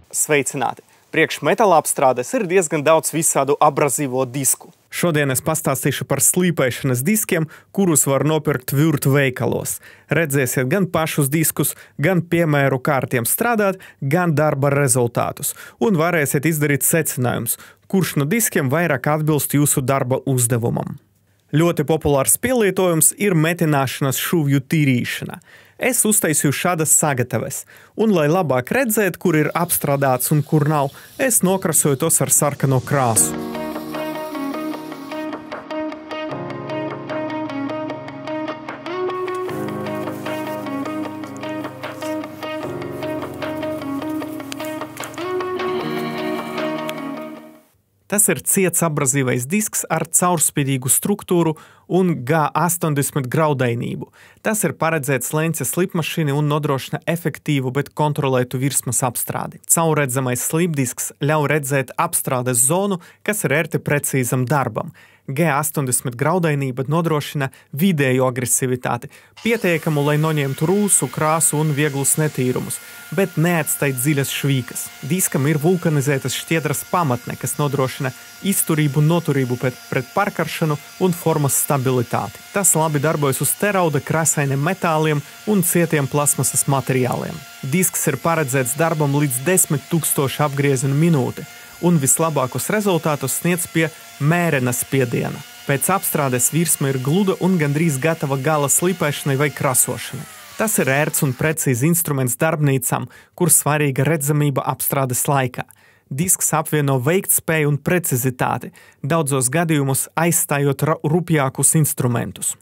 Sveicināti! Priekš metāla apstrādes ir diezgan daudz visādu abrazīvo disku. Šodien es pastāstīšu par slīpēšanas diskiem, kurus var nopirkt virtu veikalos. Redzēsiet gan pašus diskus, gan piemēru kā ar tiem strādāt, gan darba rezultātus. Un varēsiet izdarīt secinājumus, kurš no diskiem vairāk atbilst jūsu darba uzdevumam. Ļoti populārs pielietojums ir metināšanas šuvju tīrīšana. Es uztaisīju šādas sagataves, un, lai labāk redzētu, kur ir apstrādāts un kur nav, es nokrasoju tos ar sarkano krāsu. Tas ir ciets abrazīvais disks ar caurspīdīgu struktūru un G80 graudainību. Tas ir paredzēts leņķa slīpmašīnai un nodrošina efektīvu, bet kontrolētu virsmas apstrādi. Caurredzamais slīpdisks ļauj redzēt apstrādes zonu, kas ir ērti precīzam darbam. G80 graudainība nodrošina vidēju agresivitāti, pietiekamu, lai noņemtu rūsu, krāsu un vieglus netīrumus, bet neatstāj dziļas švīkas. Diskam ir vulkanizētas šķiedras pamatne, kas nodrošina izturību un noturību pret pārkaršanu un formas stabilitāti. Tas labi darbojas uz terauda, krāsainiem metāliem un cietiem plasmasas materiāliem. Disks ir paredzēts darbam līdz 10 000 apgriezienu minūti, un vislabākos rezultātus sniedz pie mērena spiediena. Pēc apstrādes virsma ir gluda un gandrīz gatava gala slīpēšanai vai krasošanai. Tas ir ērts un precīzi instruments darbnīcām, kur svarīga redzamība apstrādes laikā. Disks apvieno veiktspēju un precizitāti, daudzos gadījumos aizstājot rupjākus instrumentus.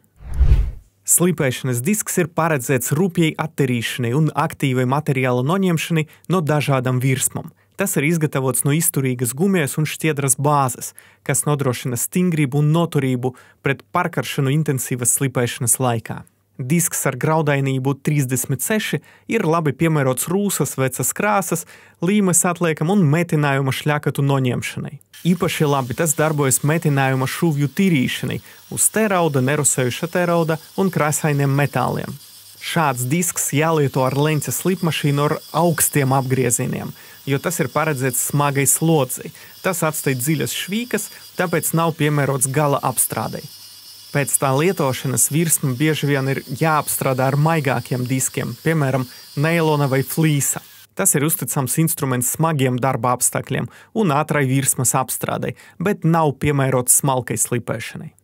Slīpēšanas disks ir paredzēts rupjai attīrīšanai un aktīvai materiāla noņemšanai no dažādām virsmām. Tas ir izgatavots no izturīgas gumijas un šķiedras bāzes, kas nodrošina stingrību un noturību pret pārkaršanu intensīvas slīpēšanas laikā. Disks ar graudainību 36 ir labi piemērots rūsas, vecas krāsas, līmes atliekam un metinājuma šļakatu noņemšanai. Īpaši labi tas darbojas metinājuma šuvju tīrīšanai uz terauda, nerosējuša terauda un krāsainiem metāliem. Šāds disks jālieto ar leņķa slīpmašīnu ar augstiem apgriezieniem, jo tas ir paredzēts smagai slodzei. Tas atstāj dziļas švīkas, tāpēc nav piemērots gala apstrādei. Pēc tā lietošanas virsma bieži vien ir jāapstrādā ar maigākiem diskiem, piemēram, neilona vai flīsa. Tas ir uzticams instruments smagiem darba apstākļiem un ātrai virsmas apstrādei, bet nav piemērots smalkai slīpēšanai.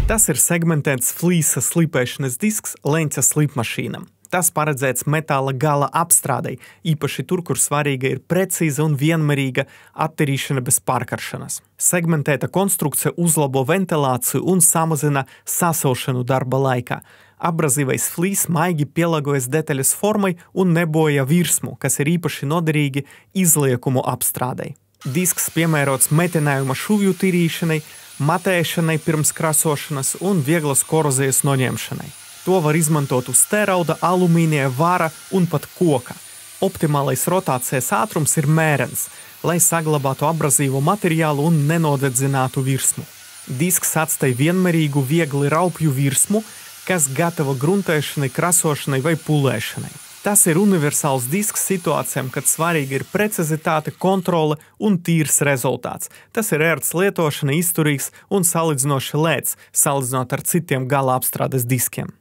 Tas ir segmentēts flīsa slīpēšanas disks leņķa slīpmašīnam. Tas paredzēts metāla gala apstrādei, īpaši tur, kur svarīga ir precīza un vienmērīga attīrīšana bez pārkaršanas. Segmentēta konstrukcija uzlabo ventilāciju un samazina sasilšanu darba laikā. Abrazīvais flīs maigi pielāgojas detaļas formai un neboja virsmu, kas ir īpaši noderīgi izliekumu apstrādei. Disks piemērots metinājuma šuvju tīrīšanai, matēšanai pirms krasošanas un vieglas korozijas noņemšanai. To var izmantot uz terauda, alumīnija, vara un pat koka. Optimālais rotācijas ātrums ir mērens, lai saglabātu abrazīvo materiālu un nenodedzinātu virsmu. Disks atstāj vienmērīgu, viegli raupju virsmu, kas gatava gruntēšanai, krasošanai vai pulēšanai. Tas ir universāls disks situācijām, kad svarīga ir precizitāte, kontrole un tīrs rezultāts. Tas ir ērts lietošana, izturīgs un salīdzinoši lēts, salīdzinot ar citiem gala apstrādes diskiem.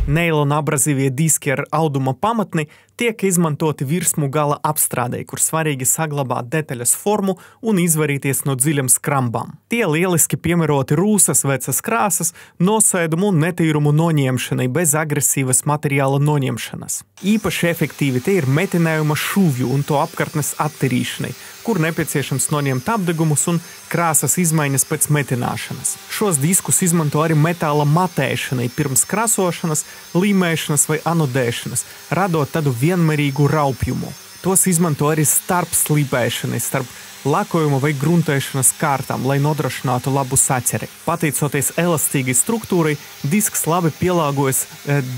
Neilona abrazīvie diski ar auduma pamatni tiek izmantoti virsmu gala apstrādei, kur svarīgi saglabāt detaļas formu un izvairīties no dziļām skrambām. Tie lieliski piemēroti rūsas, vecas krāsas, nosēdumu un netīrumu noņemšanai bez agresīvas materiāla noņemšanas. Īpaši efektīvi tie ir metinājuma šuvju un to apkārtnes attīrīšanai, kur nepieciešams noņemt apdegumus un krāsas izmaiņas pēc metināšanas. Šos diskus izmanto arī metāla matēšanai pirms krasošanas, līmēšanas vai anodēšanas, radot tādu vienmērīgu raupjumu. Tos izmanto arī starp slīpēšanai, starp lakojuma vai gruntēšanas kārtām, lai nodrošinātu labu saķeri. Pateicoties elastīgai struktūrai, disks labi pielāgojas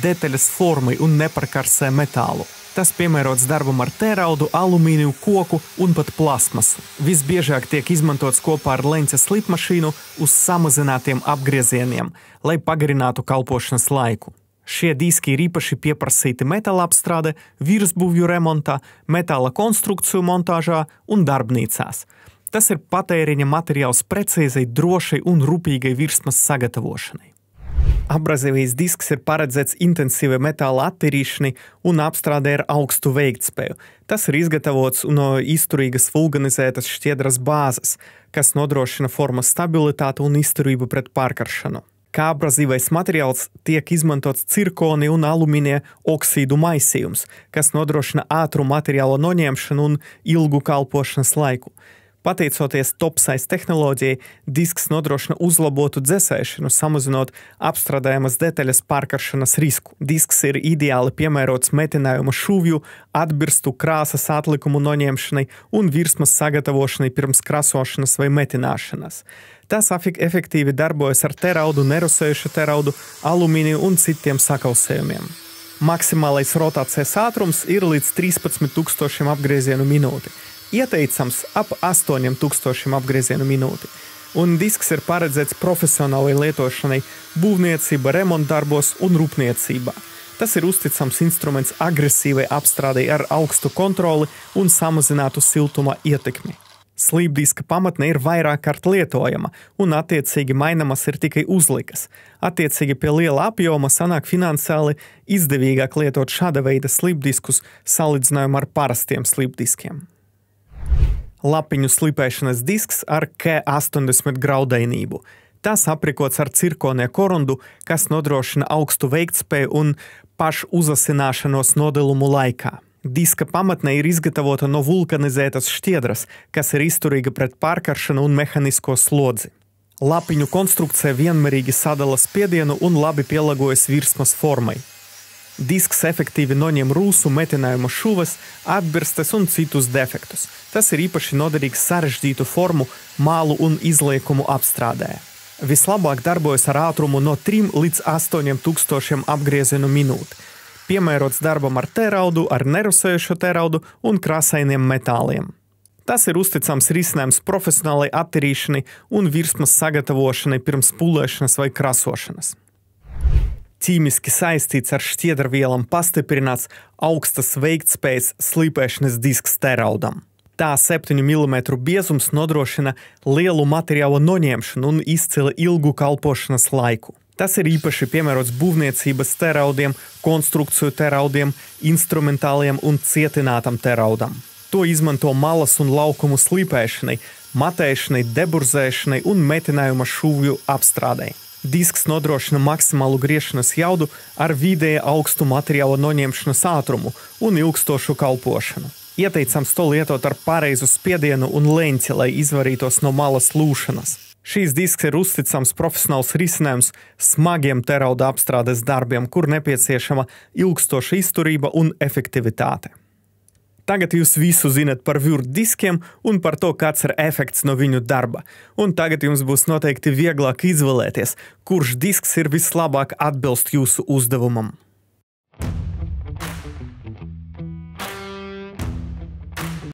detaļas formai un neparkarsē metālu. Tas piemērots darbam ar teraudu, alumīniju, koku un pat plasmasu. Visbiežāk tiek izmantots kopā ar leņķa slīpmašīnu uz samazinātiem apgriezieniem, lai pagarinātu kalpošanas laiku. Šie diski ir īpaši pieprasīti metāla apstrāde, virsbūvju remontā, metāla konstrukciju montāžā un darbnīcās. Tas ir patēriņa materiāls precīzai, drošai un rūpīgai virsmas sagatavošanai. Abrazīvais disks ir paredzēts intensīvai metāla attīrīšanai un apstrādē ar augstu veiktspēju. Tas ir izgatavots no izturīgas vulkanizētas šķiedras bāzes, kas nodrošina formas stabilitāti un izturību pret pārkaršanu. Kā abrazīvais materiāls tiek izmantots cirkoni un alumīnija oksīdu maisījums, kas nodrošina ātru materiāla noņemšanu un ilgu kalpošanas laiku. Pateicoties topsais tehnoloģijai, disks nodrošina uzlabotu dzesēšanu, samazinot apstrādājamas detaļas pārkaršanas risku. Disks ir ideāli piemērots metinājuma šūvju, atbirstu krāsas atlikumu noņemšanai un virsmas sagatavošanai pirms krasošanas vai metināšanas. Tas efektīvi darbojas ar teraudu, nerosējušu teraudu, alumīniju un citiem sakausējumiem. Maksimālais rotācijas ātrums ir līdz 13,000 apgriezienu minūti. Ieteicams ap 8,000 apgriezienu minūti. Un disks ir paredzēts profesionālai lietošanai būvniecība, remontdarbos un rūpniecībā. Tas ir uzticams instruments agresīvai apstrādei ar augstu kontroli un samazinātu siltuma ietekmi. Slīpdiska pamatne ir vairāk kārt lietojama un attiecīgi mainamas ir tikai uzlikas. Attiecīgi pie liela apjoma sanāk finansiāli izdevīgāk lietot šāda veida slīpdiskus salīdzinājumā ar parastiem slīpdiskiem. Lapiņu slīpēšanas disks ar K80 graudainību. Tas aprīkots ar cirkonie korundu, kas nodrošina augstu veiktspēju un pašu uzasināšanos nodelumu laikā. Diska pamatne ir izgatavota no vulkanizētas šķiedras, kas ir izturīga pret pārkaršanu un mehanisko slodzi. Lapiņu konstrukcija vienmērīgi sadala spiedienu un labi pielāgojas virsmas formai. Disks efektīvi noņem rūsu, metinājumu šuvas, atbirstes un citus defektus. Tas ir īpaši noderīgs sarežģītu formu, mālu un izliekumu apstrādē. Vislabāk darbojas ar ātrumu no 3 līdz 8,000 apgriezienu minūti. Piemērots darbam ar teraudu, ar nerosējušo teraudu un krāsainiem metāliem. Tas ir uzticams risinājums profesionālai attīrīšanai un virsmas sagatavošanai pirms pulēšanas vai krasošanas. Ķīmiski saistīts ar šķiedrvielam pastiprināts augstas veiktspējas slīpēšanas disks teraudam. Tā 7 mm biezums nodrošina lielu materiālu noņemšanu un izcili ilgu kalpošanas laiku. Tas ir īpaši piemērots būvniecības teraudiem, konstrukciju teraudiem, instrumentāliem un cietinātam teraudam. To izmanto malas un laukumu slīpēšanai, matēšanai, deburzēšanai un metinājuma šūvju apstrādei. Disks nodrošina maksimālu griešanas jaudu ar vidēja augstu materiāla noņemšanas ātrumu un ilgstošu kalpošanu. Ieteicams to lietot ar pareizu spiedienu un leņķi, lai izvarītos no malas lūšanas. Šīs disks ir uzticams profesionāls risinājums smagiem terauda apstrādes darbiem, kur nepieciešama ilgstoša izturība un efektivitāte. Tagad jūs visu zinat par Word diskiem un par to, kāds ir efekts no viņu darba. Un tagad jums būs noteikti vieglāk izvēlēties, kurš disks ir vislabāk atbilst jūsu uzdevumam.